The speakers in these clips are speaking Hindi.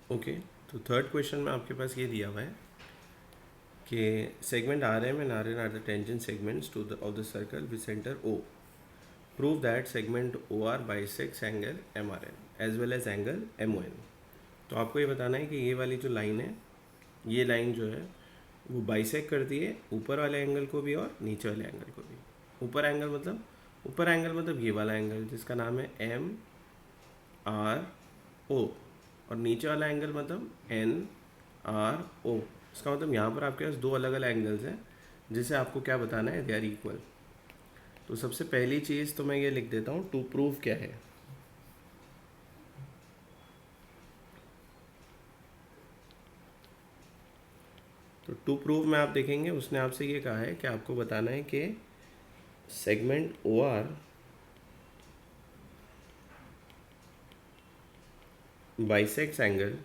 ओके, तो थर्ड क्वेश्चन में आपके पास ये दिया हुआ है कि segment R M and R N are the tangent segments to the of the circle with centre O. Prove that segment O R bisects angle M R N as well as angle M O N. तो आपको ये बताना है कि ये वाली जो लाइन है, ये लाइन जो है वो बाइसेक करती है ऊपर वाले एंगल को भी और नीचे वाले एंगल को भी. ऊपर एंगल मतलब ये वाला एंगल जिसका नाम है एम आर ओ, और नीचे वाला एंगल मतलब एन आर ओ. इसका मतलब यहाँ पर आपके पास दो अलग अलग एंगल्स हैं जिसे आपको क्या बताना है, दे आर इक्वल. तो सबसे पहली चीज़ तो मैं ये लिख देता हूँ, टू प्रूव क्या है. तो टू प्रूव में आप देखेंगे उसने आपसे ये कहा है कि आपको बताना है कि segment O R bisects angle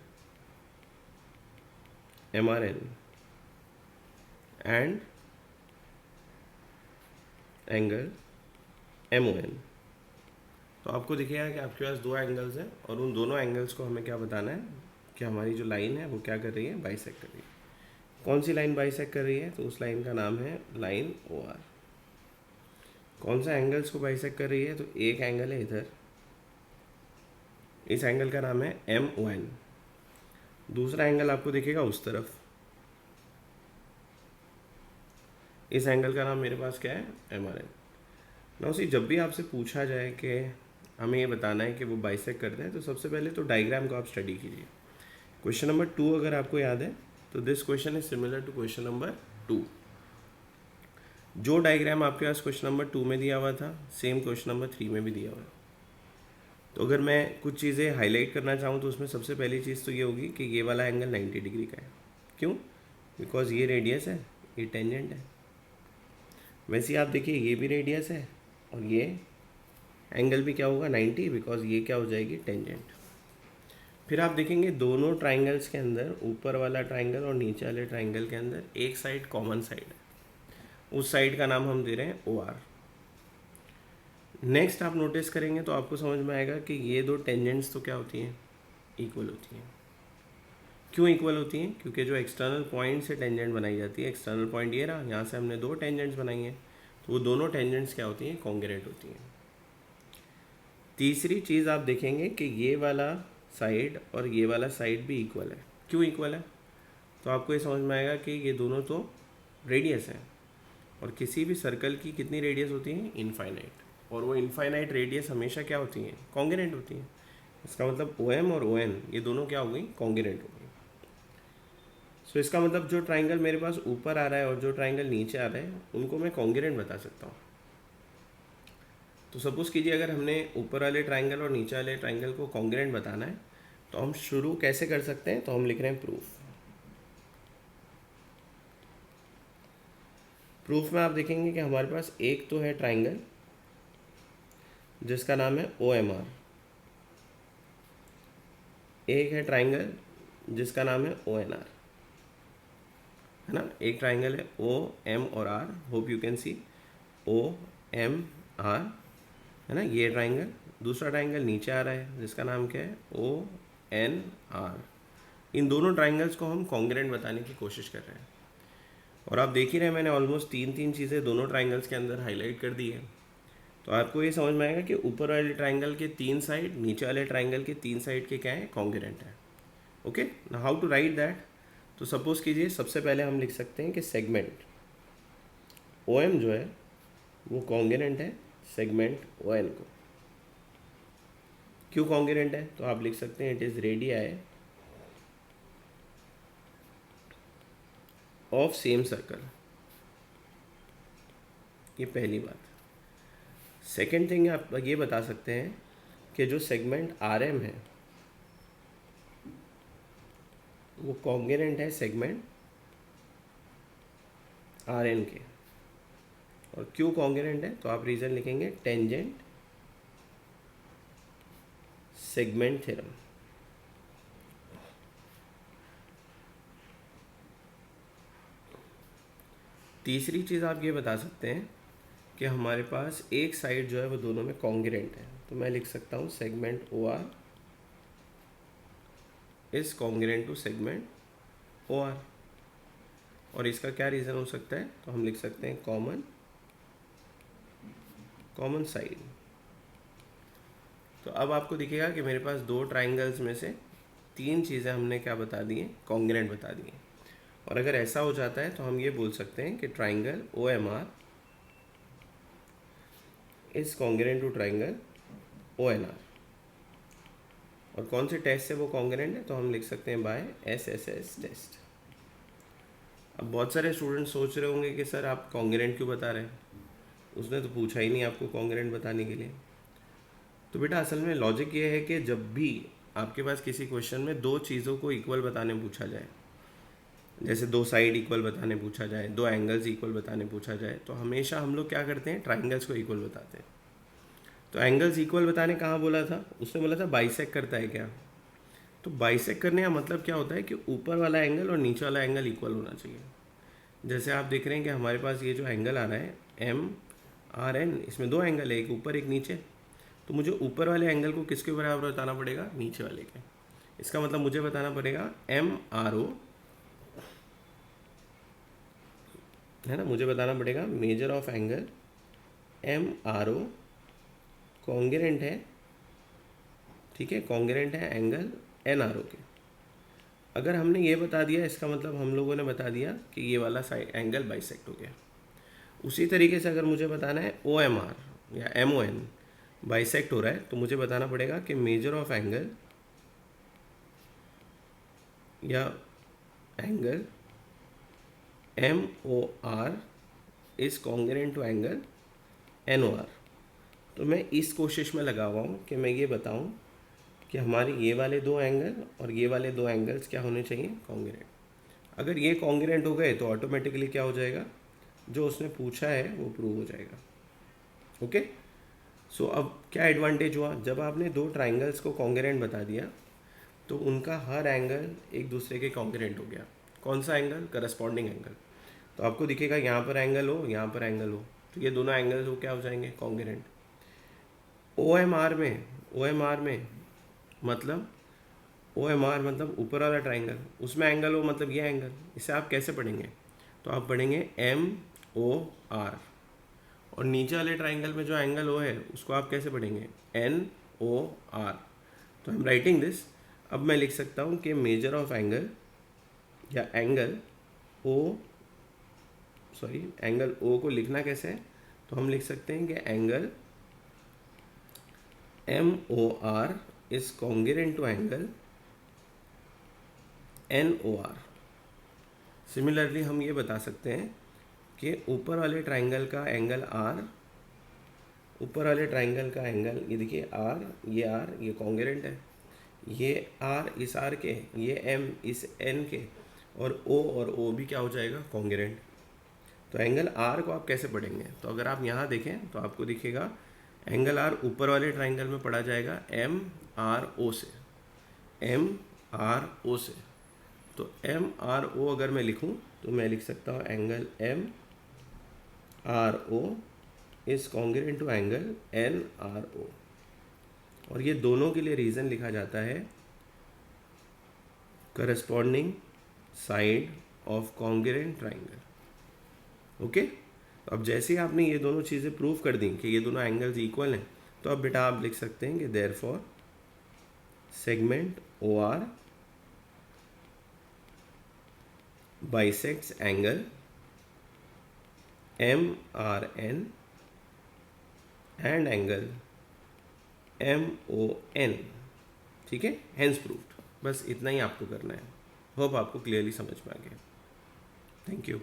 M R N and angle M O N. तो आपको दिखेगा कि आपके पास दो एंगल्स हैं और उन दोनों एंगल्स को हमें क्या बताना है कि हमारी जो लाइन है वो क्या कर रही है, बाइसेक्ट कर रही है. कौन सी लाइन बाइसेक्ट कर रही है, तो उस लाइन का नाम है लाइन ओ आर. कौन सा एंगल्स को बाइसेक्ट कर रही है, तो एक एंगल है इधर, इस एंगल का नाम है एम ओ एन. दूसरा एंगल आपको दिखेगा उस तरफ, इस एंगल का नाम मेरे पास क्या है, एम आर एन. ना उसी जब भी आपसे पूछा जाए कि हमें ये बताना है कि वो बाइसेक्ट करते हैं, तो सबसे पहले तो डायग्राम को आप स्टडी कीजिए. क्वेश्चन नंबर 2 अगर आपको याद है तो this question is similar to question number 2. जो डायग्राम आपके पास क्वेश्चन नंबर 2 में दिया हुआ था सेम क्वेश्चन नंबर 3 में भी दिया हुआ है. तो अगर मैं कुछ चीज़ें हाईलाइट करना चाहूँ तो उसमें सबसे पहली चीज़ तो ये होगी कि ये वाला एंगल 90 डिग्री का है. क्यों? बिकॉज ये रेडियस है, ये टेंजेंट है. वैसे ही आप देखिए ये भी रेडियस है और ये एंगल भी क्या होगा, 90, बिकॉज ये क्या हो जाएगी, टेंजेंट. फिर आप देखेंगे दोनों ट्राइंगल्स के अंदर, ऊपर वाला ट्राइंगल और नीचे वाले ट्राइंगल के अंदर एक साइड कॉमन साइड है, उस साइड का नाम हम दे रहे हैं ओ आर. नेक्स्ट आप नोटिस करेंगे तो आपको समझ में आएगा कि ये दो टेंजेंट्स तो क्या होती हैं, इक्वल होती हैं. क्यों इक्वल होती हैं? क्योंकि जो एक्सटर्नल पॉइंट से टेंजेंट बनाई जाती है, एक्सटर्नल पॉइंट ये रहा, यहाँ से हमने दो टेंजेंट्स बनाई हैं, तो वो दोनों टेंजेंट्स क्या होती हैं, कॉन्ग्रुएंट होती हैं. तीसरी चीज़ आप देखेंगे कि ये वाला साइड और ये वाला साइड भी इक्वल है. क्यों इक्वल है? तो आपको ये समझ में आएगा कि ये दोनों तो रेडियस हैं, और किसी भी सर्कल की कितनी रेडियस होती है, इनफाइनाइट. और वो इनफाइनाइट रेडियस हमेशा क्या होती हैं, कॉन्ग्रुएंट होती हैं. इसका मतलब ओ एम और ओ एन ये दोनों क्या हो गई, कॉन्ग्रुएंट हो गई. सो इसका मतलब जो ट्राइंगल मेरे पास ऊपर आ रहा है और जो ट्राइंगल नीचे आ रहा है उनको मैं कॉन्ग्रुएंट बता सकता हूँ. तो सपोज़ कीजिए अगर हमने ऊपर वाले ट्राइंगल और नीचे वाले ट्राइंगल को कॉन्ग्रुएंट बताना है तो हम शुरू कैसे कर सकते हैं, तो हम लिख रहे हैं प्रूफ. प्रूफ में आप देखेंगे कि हमारे पास एक तो है ट्राइंगल जिसका नाम है ओ एम आर, एक है ट्राइंगल जिसका नाम है ओ एन आर, है ना. एक ट्राइंगल है ओ एम और R, hope you can see, O M R, है ना, ये ट्राइंगल. दूसरा ट्राइंगल नीचे आ रहा है जिसका नाम क्या है, ओ एन आर. इन दोनों ट्राइंगल्स को हम कॉन्ग्रुएंट बताने की कोशिश कर रहे हैं. और आप देख ही रहे हैं मैंने ऑलमोस्ट तीन तीन चीज़ें दोनों ट्राइंगल्स के अंदर हाईलाइट कर दी है. तो आपको ये समझ में आएगा कि ऊपर वाले ट्राइंगल के तीन साइड, नीचे वाले ट्राइंगल के तीन साइड के क्या है, कॉन्ग्रुएंट है. ओके, ना हाउ टू राइट दैट. तो सपोज़ कीजिए सबसे पहले हम लिख सकते हैं कि सेगमेंट ओ एम जो है वो कॉन्ग्रुएंट है सेगमेंट ओ एन को. क्यों कॉन्ग्रुएंट है, तो आप लिख सकते हैं it is radii of same circle. ये पहली बात. सेकेंड थिंग आप ये बता सकते हैं कि जो सेगमेंट आर एम है वो कॉन्ग्रुएंट है सेगमेंट आर एन के. और क्यों कॉन्ग्रुएंट है, तो आप रीज़न लिखेंगे टेंजेंट सेगमेंट थ्योरम. तीसरी चीज़ आप ये बता सकते हैं कि हमारे पास एक साइड जो है वो दोनों में कॉन्ग्रुएंट है. तो मैं लिख सकता हूँ segment O R is congruent to segment O R. और इसका क्या रीज़न हो सकता है, तो हम लिख सकते हैं कॉमन साइड। तो अब आपको दिखेगा कि मेरे पास दो ट्राइंगल्स में से तीन चीज़ें हमने क्या बता दी हैं, कॉन्ग्रेंट बता दी हैं। और अगर ऐसा हो जाता है तो हम ये बोल सकते हैं कि triangle O M R is congruent to triangle O N R. और कौन से टेस्ट से वो कॉन्ग्रेंट है, तो हम लिख सकते हैं बाय SSS टेस्ट। अब बहुत सारे स्टूडेंट सोच रहे होंगे कि सर आप कॉन्ग्रेंट क्यों बता रहे हैं, उसने तो पूछा ही नहीं आपको कॉन्ग्रेंट बताने के लिए। तो बेटा असल में लॉजिक ये है कि जब भी आपके पास किसी क्वेश्चन में दो चीज़ों को इक्वल बताने पूछा जाए, जैसे दो साइड इक्वल बताने पूछा जाए, दो एंगल्स इक्वल बताने पूछा जाए, तो हमेशा हम लोग क्या करते हैं, ट्राइंगल्स को इक्वल बताते हैं। तो एंगल्स इक्वल बताने कहाँ बोला था, उसने बोला था बाइसेक करता है क्या। तो बाइसेक करने का मतलब क्या होता है कि ऊपर वाला एंगल और नीचे वाला एंगल इक्वल होना चाहिए। जैसे आप देख रहे हैं कि हमारे पास ये जो एंगल आ रहा है MRN, इसमें दो एंगल है, एक ऊपर एक नीचे। तो मुझे ऊपर वाले एंगल को किसके बराबर बताना पड़ेगा, नीचे वाले के। इसका मतलब मुझे बताना पड़ेगा MRO, है ना, मुझे बताना पड़ेगा major of angle MRO congruent है, ठीक है, कॉन्ग्रेंट है एंगल NRO के। अगर हमने ये बता दिया, इसका मतलब हम लोगों ने बता दिया कि ये वाला साइड एंगल बाइसेक्ट हो गया। उसी तरीके से अगर मुझे बताना है OMR या MON बाइसेक्ट हो रहा है, तो मुझे बताना पड़ेगा कि मेजर ऑफ एंगल या angle MOR is congruent to angle NOR। तो मैं इस कोशिश में लगा हुआ हूँ कि मैं ये बताऊँ कि हमारे ये वाले दो एंगल और ये वाले दो एंगल्स क्या होने चाहिए, कॉन्ग्रेंट। अगर ये कॉन्ग्रेंट हो गए तो ऑटोमेटिकली क्या हो जाएगा, जो उसने पूछा है वो प्रूव हो जाएगा। ओके, सो अब क्या एडवांटेज हुआ, जब आपने दो ट्राइंगल्स को कॉन्ग्रेंट बता दिया तो उनका हर एंगल एक दूसरे के कॉन्ग्रेंट हो गया। कौन सा एंगल, करस्पॉन्डिंग एंगल। तो आपको दिखेगा यहाँ पर एंगल हो, यहाँ पर एंगल हो, तो ये दोनों एंगल्स हो क्या हो जाएंगे, कॉन्ग्रेंट। OMR में मतलब OMR मतलब ऊपर वाला ट्राइंगल, उसमें एंगल हो मतलब ये एंगल। इसे आप कैसे पढ़ेंगे, तो आप पढ़ेंगे MOR। और नीचे वाले ट्राइंगल में जो एंगल O है उसको आप कैसे पढ़ेंगे, NOR। तो आई एम राइटिंग दिस। अब मैं लिख सकता हूँ कि मेजर ऑफ एंगल या एंगल एंगल O को लिखना कैसे है, तो हम लिख सकते हैं कि angle MOR is congruent to angle NOR। Similarly हम ये बता सकते हैं कि ऊपर वाले ट्राइंगल का एंगल R, ऊपर वाले ट्राइंगल का एंगल, ये देखिए R, ये कॉन्ग्रेंट है, ये R इस R के, ये M इस N के, और O और O भी क्या हो जाएगा, कॉन्ग्रेंट। तो एंगल R को आप कैसे पढ़ेंगे, तो अगर आप यहाँ देखें तो आपको दिखेगा एंगल R ऊपर वाले ट्राइंगल में पढ़ा जाएगा MRO से, MRO से। तो MRO अगर मैं लिखूं तो मैं लिख सकता हूँ angle MRO is congruent to angle NRO। और ये दोनों के लिए रीज़न लिखा जाता है corresponding side of congruent triangle. Okay, तो अब जैसे ही आपने ये दोनों चीज़ें प्रूव कर दी कि ये दोनों एंगल्स इक्वल हैं, तो अब बेटा आप लिख सकते हैं कि therefore segment OR bisects angle MRN and angle MON। ठीक है, हेंस प्रूव्ड। बस इतना ही आपको करना है। होप आपको क्लियरली समझ में आ गया। Thank you.